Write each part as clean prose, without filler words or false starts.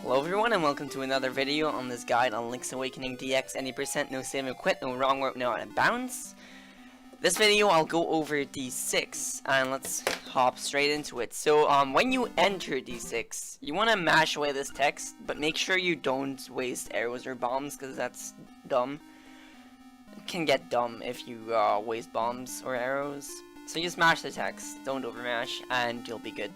Hello everyone and welcome to another video on this guide on Link's Awakening DX. Any percent, no save, no quit, no wrong warp, no out of bounds. This video I'll go over D6 and let's hop straight into it. So when you enter D6, you want to mash away this text, but make sure you don't waste arrows or bombs because that's dumb. It can get dumb if you waste bombs or arrows. So just mash the text, don't overmash, and you'll be good.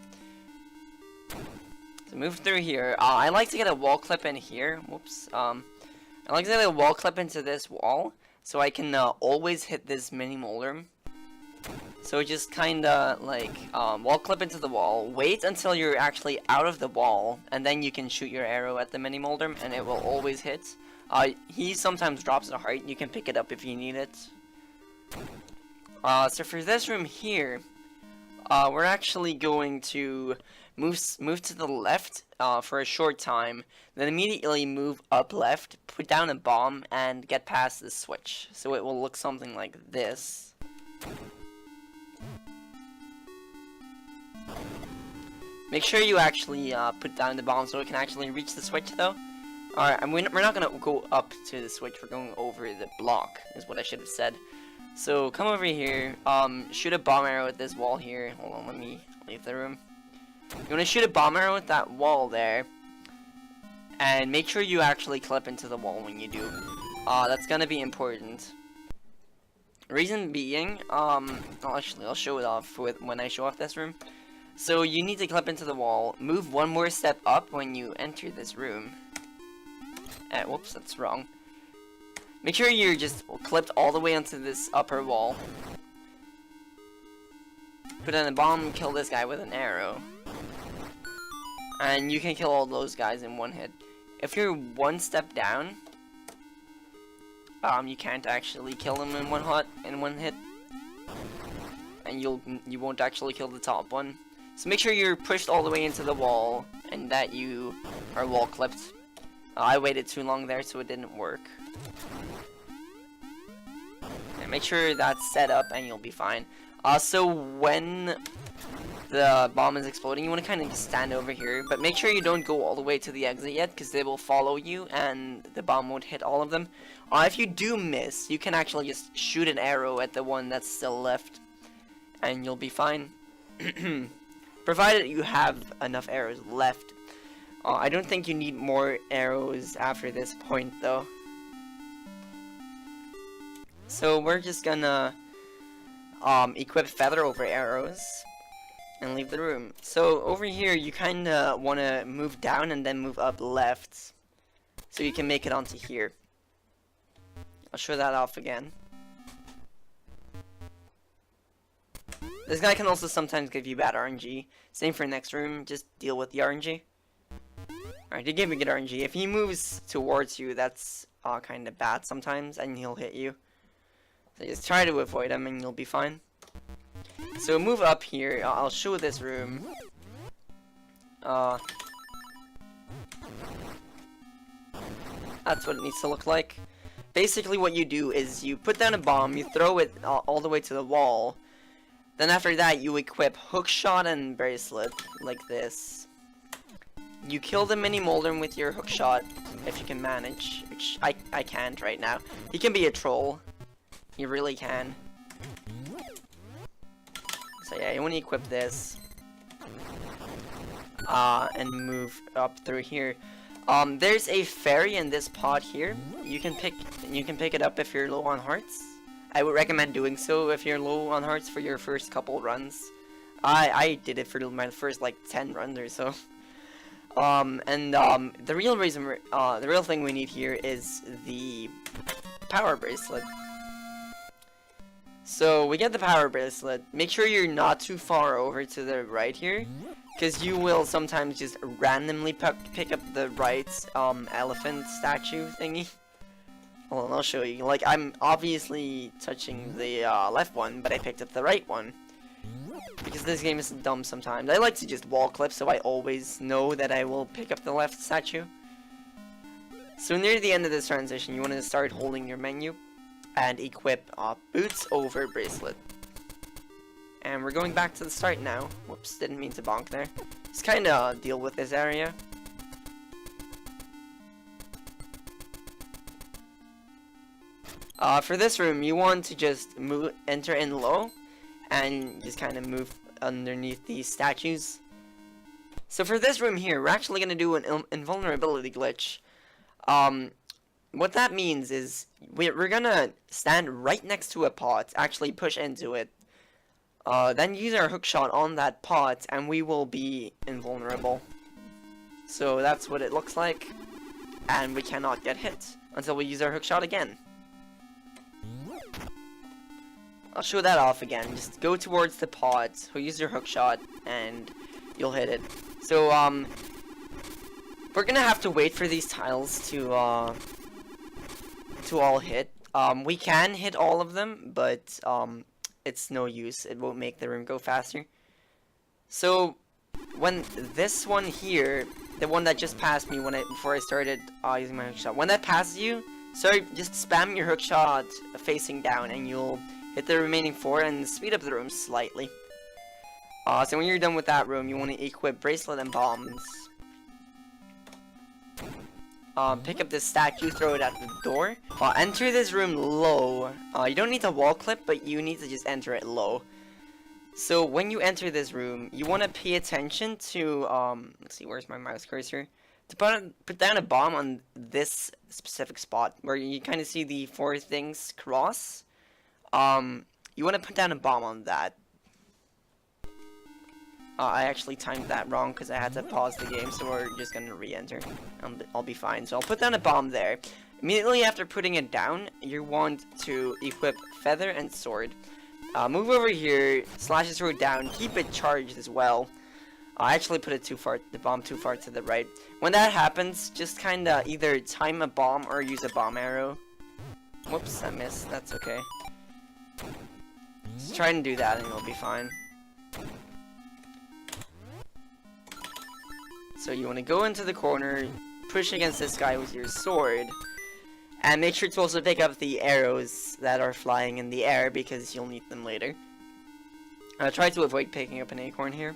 So move through here. I like to get a wall clip in here. Whoops. I like to get a wall clip into this wall, so I can always hit this mini molder. So just kinda like wall clip into the wall. Wait until you're actually out of the wall, and then you can shoot your arrow at the mini molder, and it will always hit. He sometimes drops a heart. You can pick it up if you need it. So for this room here, we're actually going to move to the left for a short time, then immediately move up left, put down a bomb, and get past this switch. So it will look something like this. Make sure you actually put down the bomb so it can actually reach the switch though. Alright, and we're not going to go up to the switch, we're going over the block, is what I should have said. So come over here, shoot a bomb arrow at this wall here. Hold on, let me leave the room. You want to shoot a bomb arrow at that wall there, and make sure you actually clip into the wall when you do. That's gonna be important. Reason being, I'll show it off when I show off this room. So you need to clip into the wall, move one more step up when you enter this room. Whoops, that's wrong. Make sure you're just clipped all the way onto this upper wall. Put in a bomb, kill this guy with an arrow. And you can kill all those guys in one hit. If you're one step down, you can't actually kill them in one hit. And you won't actually kill the top one. So make sure you're pushed all the way into the wall and that you are wall clipped. I waited too long there, so it didn't work. And make sure that's set up and you'll be fine. So when the bomb is exploding, you want to kind of just stand over here, but make sure you don't go all the way to the exit yet, because they will follow you and the bomb won't hit all of them. If you do miss, you can actually just shoot an arrow at the one that's still left, and you'll be fine. Provided you have enough arrows left. I don't think you need more arrows after this point, though. So we're just gonna equip feather over arrows and leave the room. So over here you kinda wanna move down and then move up left so you can make it onto here. I'll show that off again. This guy can also sometimes give you bad RNG. Same for next room, just deal with the RNG. Alright, he gave me good RNG. If he moves towards you, that's kinda bad sometimes and he'll hit you. So just try to avoid him and you'll be fine. So move up here. I'll show this room. That's what it needs to look like. Basically what you do is you put down a bomb, you throw it all the way to the wall. Then after that you equip hookshot and bracelet like this. You kill the mini molder with your hookshot if you can manage, which I can't right now. He can be a troll. You really can. So yeah, you want to equip this. And move up through here. There's a fairy in this pod here. You can pick it up if you're low on hearts. I would recommend doing so if you're low on hearts for your first couple runs. I did it for my first like 10 runs or so. The real thing we need here is the power bracelet. So we get the power bracelet. Make sure you're not too far over to the right here, because you will sometimes just randomly pick up the right elephant statue thingy. Hold on, I'll show you. Like, I'm obviously touching the left one, but I picked up the right one. Because this game is dumb sometimes. I like to just wall clip so I always know that I will pick up the left statue. So near the end of this transition, you want to start holding your menu and equip boots over bracelet. And we're going back to the start now. Whoops, didn't mean to bonk there. Just kinda deal with this area. For this room, you want to just enter in low, and just kind of move underneath these statues. So for this room here, we're actually going to do an invulnerability glitch. What that means is we're going to stand right next to a pot, actually push into it, then use our hookshot on that pot, and we will be invulnerable. So that's what it looks like, and we cannot get hit until we use our hookshot again. I'll show that off again. Just go towards the pot, use your hookshot, and you'll hit it. So, we're gonna have to wait for these tiles to all hit. We can hit all of them, but, it's no use. It won't make the room go faster. So, when this one here, the one that just passed me before I started using my hookshot, when that passes you, just spam your hookshot facing down, and you'll hit the remaining 4 and speed up the room slightly. So when you're done with that room, you want to equip bracelet and bombs. Pick up this statue, throw it at the door. Enter this room low. You don't need to wall clip, but you need to just enter it low. So when you enter this room, you want to pay attention to, let's see, where's my mouse cursor? To put down a bomb on this specific spot, where you kind of see the 4 things cross. You want to put down a bomb on that. I actually timed that wrong because I had to pause the game, so we're just going to re-enter. I'll be fine. So I'll put down a bomb there. Immediately after putting it down, you want to equip feather and sword. Move over here, slash the sword down, keep it charged as well. I actually put it the bomb too far to the right. When that happens, just kind of either time a bomb or use a bomb arrow. Whoops, I missed. That's okay. Just try and do that and you'll be fine. So you want to go into the corner, push against this guy with your sword, and make sure to also pick up the arrows that are flying in the air because you'll need them later. Try to avoid picking up an acorn here.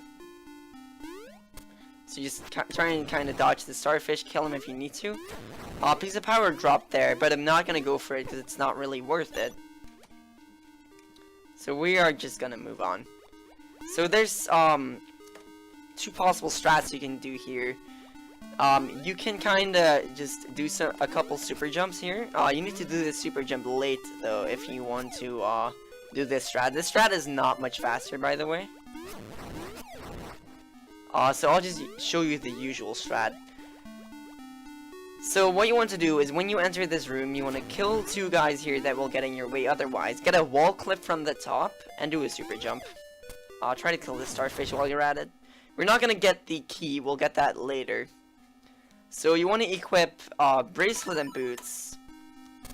So just try and kind of dodge the starfish, kill him if you need to. Piece of power dropped there, but I'm not going to go for it because it's not really worth it. So we are just going to move on. So there's 2 possible strats you can do here. You can kind of just do a couple super jumps here. You need to do this super jump late though if you want to do this strat. This strat is not much faster, by the way. So I'll just show you the usual strat. So what you want to do is when you enter this room, you want to kill 2 guys here that will get in your way otherwise. Get a wall clip from the top and do a super jump. Try to kill this starfish while you're at it. We're not going to get the key, we'll get that later. So you want to equip bracelet and boots.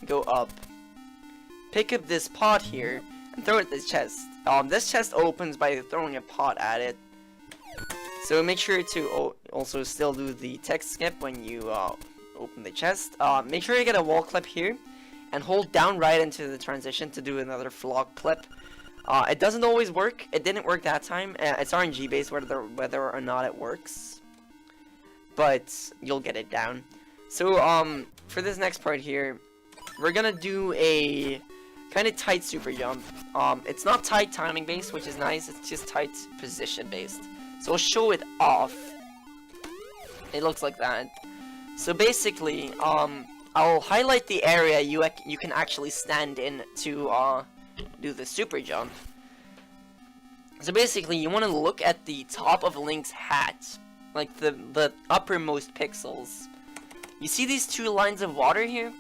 Go up. Pick up this pot here and throw it at this chest. This chest opens by throwing a pot at it. So make sure to also still do the text skip when you open the chest. Make sure you get a wall clip here and hold down right into the transition to do another flock clip. It doesn't always work. It didn't work that time. It's RNG based whether or not it works. But you'll get it down. So for this next part here, we're gonna do a kind of tight super jump. It's not tight timing based, which is nice. It's just tight position based. So I'll show it off. It looks like that. So basically, I'll highlight the area you can actually stand in to do the super jump. So basically, you want to look at the top of Link's hat, like the uppermost pixels. You see these 2 lines of water here?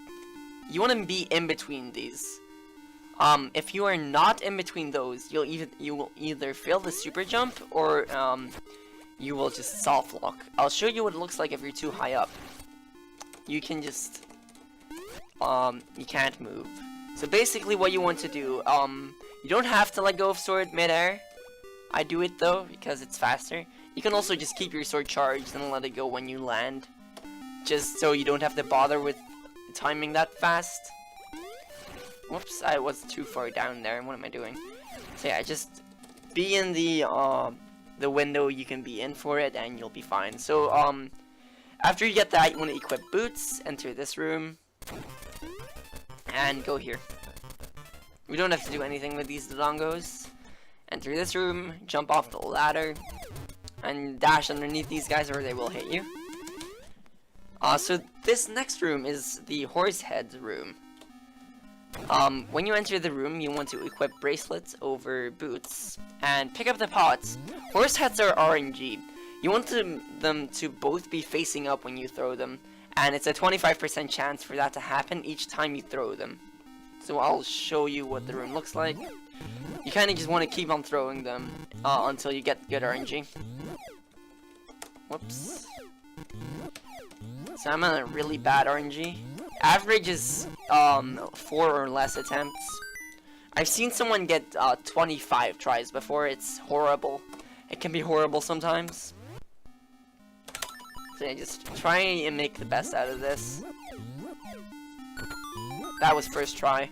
You want to be in between these. If you are not in between those, you will either fail the super jump or you will just soft lock. I'll show you what it looks like if you're too high up. You can just you can't move. So basically what you want to do, you don't have to let go of sword midair. I do it though because it's faster. You can also just keep your sword charged and let it go when you land, just so you don't have to bother with timing that fast. Whoops, I was too far down there. What am I doing? So yeah, just be in the window you can be in for it and you'll be fine. So after you get that, you want to equip boots, enter this room, and go here. We don't have to do anything with these Dodongos. Enter this room, jump off the ladder, and dash underneath these guys or they will hit you. So this next room is the horse head room. When you enter the room, you want to equip bracelets over boots and pick up the pots. Horse heads are RNG. You want them to both be facing up when you throw them, and it's a 25% chance for that to happen each time you throw them. So I'll show you what the room looks like. You kind of just want to keep on throwing them until you get good RNG. Whoops. So I'm on a really bad RNG. Average is 4 or less attempts. I've seen someone get 25 tries before. It's horrible. It can be horrible sometimes. So yeah, just try and make the best out of this. That was first try.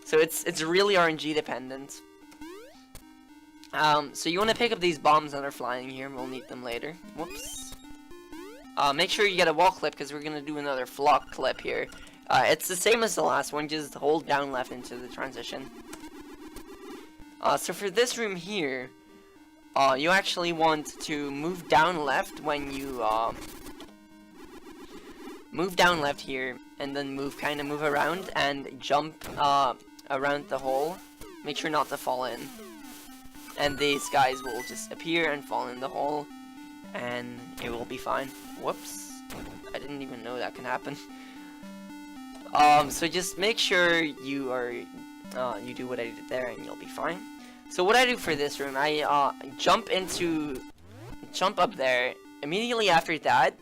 So it's really RNG dependent. So you want to pick up these bombs that are flying here. We'll need them later. Whoops. Make sure you get a wall clip because we're gonna do another flock clip here. It's the same as the last one, just hold down left into the transition. So for this room here, you actually want to move down left when you move down left here, and then kind of move around and jump around the hole. Make sure not to fall in, and these guys will just appear and fall in the hole, and it will be fine. Whoops, I didn't even know that can happen. So just make sure you are you do what I did there, and you'll be fine. So what I do for this room, I jump up there. Immediately after that,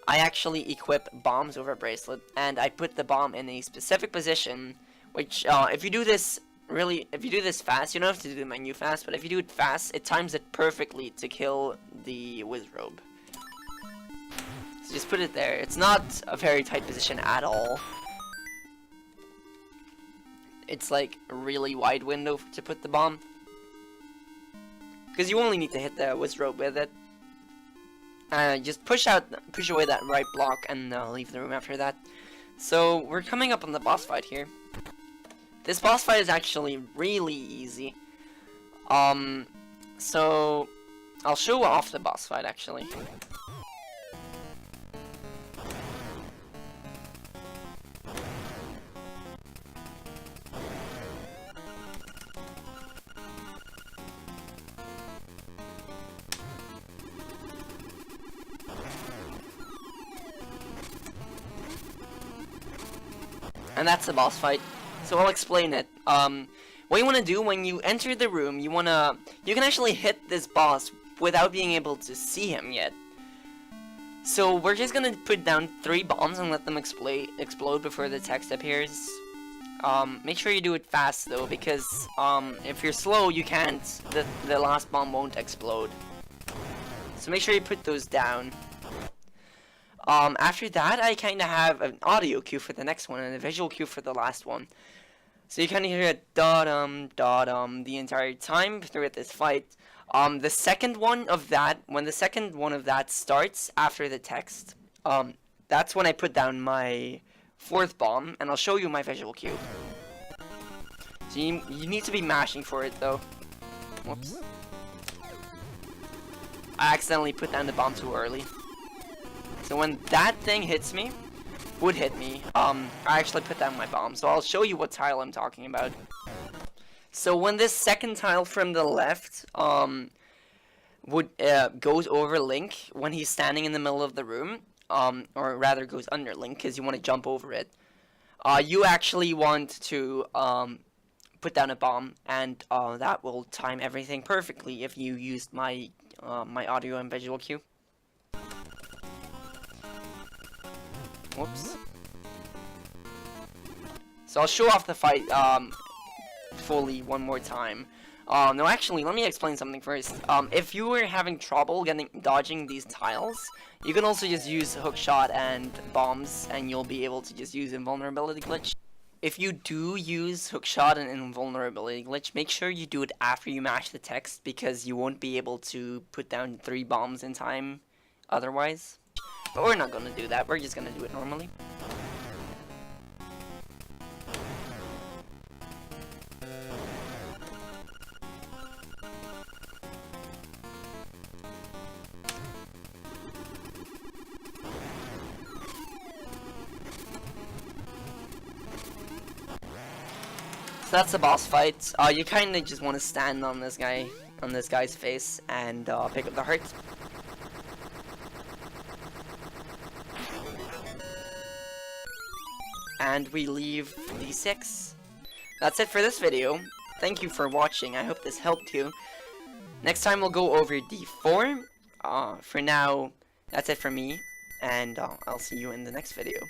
I actually equip bombs over bracelet, and I put the bomb in a specific position. Which, if you do this fast, you don't have to do the menu fast, but if you do it fast, it times it perfectly to kill the Wizrobe. So just put it there. It's not a very tight position at all. It's like a really wide window to put the bomb, because you only need to hit the Wizrobe with it. Just push away that right block and leave the room after that. So we're coming up on the boss fight here. This boss fight is actually really easy. So I'll show off the boss fight actually. And that's the boss fight. So I'll explain it. What you want to do when you enter the room, you can actually hit this boss without being able to see him yet. So we're just gonna put down 3 bombs and let them explode before the text appears. Make sure you do it fast though, because if you're slow, you can't. The last bomb won't explode. So make sure you put those down. After that, I kind of have an audio cue for the next one and a visual cue for the last one. So you kind of hear it da-dum, da-dum the entire time throughout this fight. The second one of that, when the second one of that starts after the text, that's when I put down my 4th bomb, and I'll show you my visual cue. So you need to be mashing for it though. Whoops. I accidentally put down the bomb too early. So when that thing would hit me, I actually put down my bomb. So I'll show you what tile I'm talking about. So when this second tile from the left goes over Link when he's standing in the middle of the room, or rather goes under Link because you want to jump over it, you actually want to put down a bomb, and that will time everything perfectly if you used my my audio and visual cue. Whoops. So I'll show off the fight fully one more time. No, actually, let me explain something first. If you were having trouble dodging these tiles, you can also just use hookshot and bombs, and you'll be able to just use Invulnerability Glitch. If you do use hookshot and Invulnerability Glitch, make sure you do it after you mash the text, because you won't be able to put down 3 bombs in time otherwise. But we're not gonna do that, we're just gonna do it normally. So that's the boss fight. You kind of just want to stand on this guy's face, and pick up the heart. And we leave D6. That's it for this video. Thank you for watching. I hope this helped you. Next time we'll go over D4. For now, that's it for me, and I'll see you in the next video.